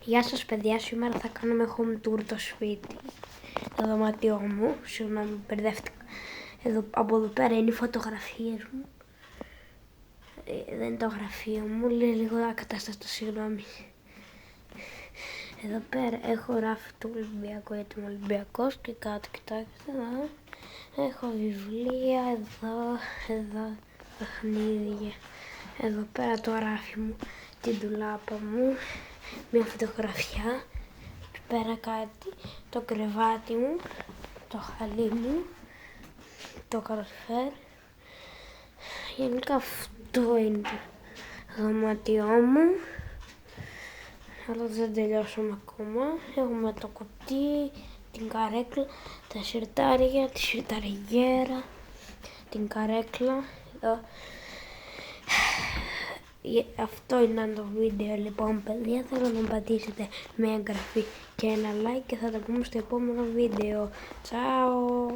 Γεια σας παιδιά, σήμερα θα κάνουμε home tour το σπίτι, το δωμάτιό μου. Συγγνώμη, μπερδεύτηκα. Από εδώ πέρα είναι οι φωτογραφίες μου. Δεν είναι το γραφείο μου, λέει λίγο ακατάστατο, συγγνώμη. Εδώ πέρα έχω ράφι του Ολυμπιακού, γιατί είμαι Ολυμπιακός, και κάτω, κοιτάξτε, έχω βιβλία, εδώ παιχνίδια. Εδώ πέρα το ράφι μου, την ντουλάπα μου, μια φωτογραφιά. Εκεί πέρα κάτι, το κρεβάτι μου, το χαλί μου, το καλοριφέρ. Γενικά αυτό είναι το δωμάτιό μου, αλλά δεν τελειώσαμε ακόμα. Έχουμε το κουτί, την καρέκλα, τα σιρτάρια, τη σιρταριέρα, την καρέκλα. Εδώ. Αυτό είναι το βίντεο λοιπόν παιδιά, θέλω να πατήσετε μια εγγραφή και ένα like και θα τα πούμε στο επόμενο βίντεο. Τσάω!